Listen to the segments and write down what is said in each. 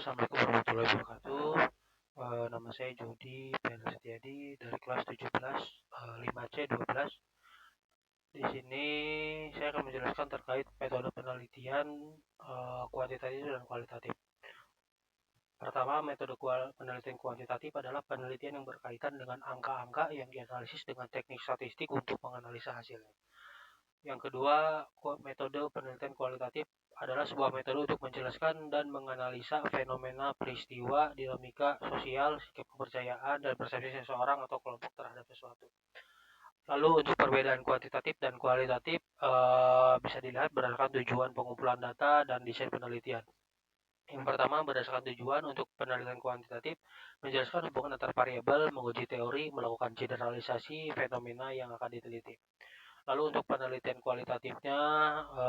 Assalamualaikum warahmatullahi wabarakatuh. Nama saya Jody Pendra Setiadi dari kelas 17 5C12. Di sini saya akan menjelaskan terkait metode penelitian kuantitatif dan kualitatif. Pertama, metode penelitian kuantitatif adalah penelitian yang berkaitan dengan angka-angka yang dianalisis dengan teknik statistik untuk menganalisa hasilnya. Yang kedua, metode penelitian kualitatif adalah sebuah metode untuk menjelaskan dan menganalisa fenomena, peristiwa, dinamika sosial, sikap kepercayaan, dan persepsi seseorang atau kelompok terhadap sesuatu. Lalu untuk perbedaan kuantitatif dan kualitatif bisa dilihat berdasarkan tujuan pengumpulan data dan desain penelitian. Yang pertama, berdasarkan tujuan untuk penelitian kuantitatif, menjelaskan hubungan antar variabel, menguji teori, melakukan generalisasi fenomena yang akan diteliti. Lalu untuk penelitian kualitatifnya,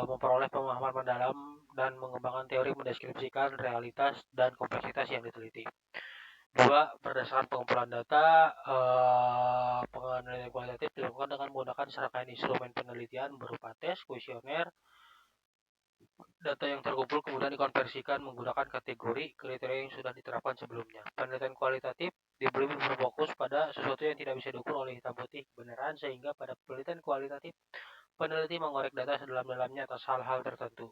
memperoleh pemahaman mendalam dan mengembangkan teori mendeskripsikan realitas dan kompleksitas yang diteliti. Dua, berdasarkan pengumpulan data, penelitian kualitatif dilakukan dengan menggunakan serangkaian instrumen penelitian berupa tes, kuesioner. Data yang terkumpul kemudian dikonversikan menggunakan kategori kriteria yang sudah diterapkan sebelumnya. Penelitian kualitatif diberi berfokus pada sesuatu yang tidak bisa diukur oleh hitam putih kebenaran, sehingga pada penelitian kualitatif peneliti mengorek data sedalam-dalamnya atas hal-hal tertentu.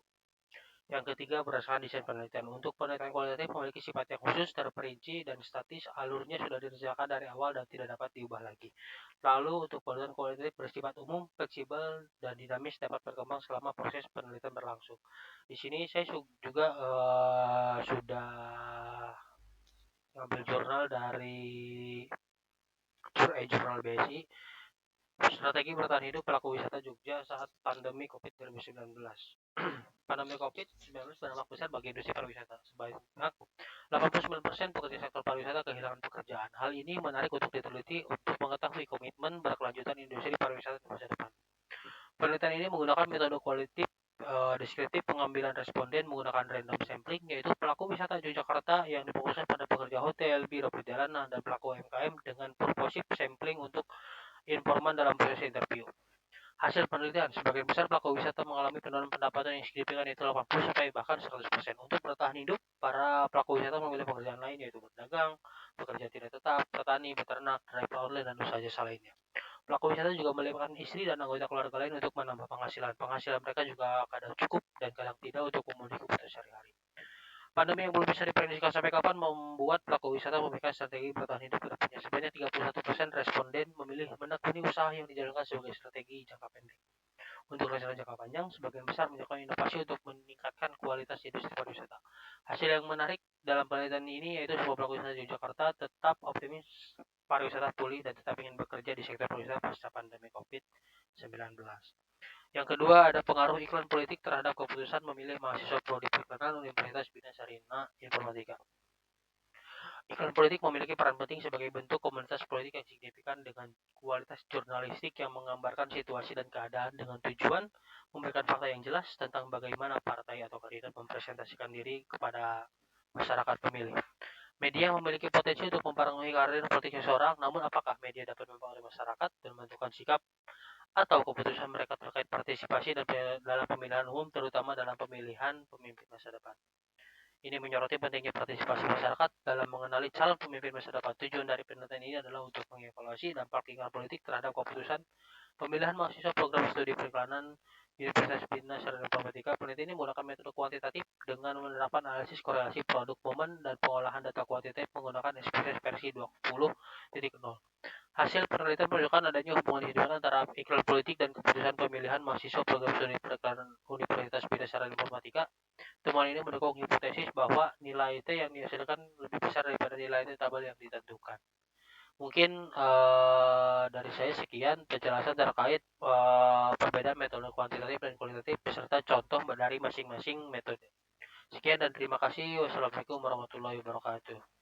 Yang ketiga, berdasarkan desain penelitian. Untuk penelitian kualitatif memiliki sifat yang khusus, terperinci, dan statis. Alurnya sudah direncanakan dari awal dan tidak dapat diubah lagi. Lalu untuk penelitian kualitatif bersifat umum, fleksibel, dan dinamis, dapat berkembang selama proses penelitian berlangsung. Di sini saya juga sudah ngambil jurnal dari jurnal BSI, strategi bertahan hidup pelaku wisata Jogja saat pandemi COVID-19. Pandemi COVID-19 berdampak besar bagi industri pariwisata. Sebanyak 89% pekerja sektor pariwisata kehilangan pekerjaan. Hal ini menarik untuk diteliti untuk mengetahui komitmen berkelanjutan industri pariwisata di masa depan. Penelitian ini menggunakan metode kualitatif deskriptif pengambilan responden menggunakan random sampling, yaitu pelaku wisata Yogyakarta yang difokuskan pada pekerja hotel, biro perjalanan, dan pelaku UMKM dengan purposive sampling untuk informan dalam proses interview. Hasil penelitian, sebagian besar pelaku wisata mengalami penurunan pendapatan yang signifikan, yaitu 80 sampai bahkan 100%. Untuk bertahan hidup, para pelaku wisata memilih pekerjaan lain, yaitu berdagang, pekerja tidak tetap, petani, peternak, driver online, dan usaha jasa lainnya. Pelaku wisata juga melibatkan istri dan anggota keluarga lain untuk menambah penghasilan. Penghasilan mereka juga kadang cukup dan kadang tidak untuk memenuhi kebutuhan sehari-hari. Pandemi yang belum bisa diprediksikan sampai kapan membuat pelaku wisata memikirkan strategi bertahan hidup kedepannya. Sebanyak 31% responden memilih menekuni usaha yang dijalankan sebagai strategi jangka pendek. Untuk rencana jangka panjang, sebagian besar melakukan inovasi untuk meningkatkan kualitas industri pariwisata. Hasil yang menarik dalam penelitian ini yaitu sebuah pelaku wisata di Jakarta tetap optimis pariwisata pulih dan tetap ingin bekerja di sektor pariwisata pasca pandemi COVID-19. Yang kedua, ada pengaruh iklan politik terhadap keputusan memilih mahasiswa prodi periklanan Universitas Bina Sarina Informatika. Iklan politik memiliki peran penting sebagai bentuk komunitas politik yang signifikan dengan kualitas jurnalistik yang menggambarkan situasi dan keadaan dengan tujuan memberikan fakta yang jelas tentang bagaimana partai atau kandidat mempresentasikan diri kepada masyarakat pemilih. Media memiliki potensi untuk mempengaruhi karir politik seseorang, namun apakah media dapat mempengaruhi masyarakat dan menentukan sikap atau keputusan mereka terkait partisipasi dalam pemilihan umum, terutama dalam pemilihan pemimpin masa depan. Ini menyoroti pentingnya partisipasi masyarakat dalam mengenali calon pemimpin masa depan. Tujuan dari penelitian ini adalah untuk mengevaluasi dampak iklan politik terhadap keputusan pemilihan mahasiswa program studi periklanan Universitas Bina Sarina Informatika. Penelitian ini menggunakan metode kuantitatif dengan menerapkan analisis korelasi produk momen dan pengolahan data kuantitatif menggunakan SPSS versi 20.0. Hasil penelitian menunjukkan adanya hubungan signifikan antara iklan politik dan keputusan pemilihan mahasiswa program studi periklanan Universitas Bina Sarina Informatika. Temuan ini mendukung hipotesis bahwa nilai T yang dihasilkan lebih besar daripada nilai T tabel yang ditentukan. Mungkin dari saya sekian penjelasan terkait perbedaan metode kuantitatif dan kualitatif beserta contoh dari masing-masing metode. Sekian dan terima kasih. Wassalamualaikum warahmatullahi wabarakatuh.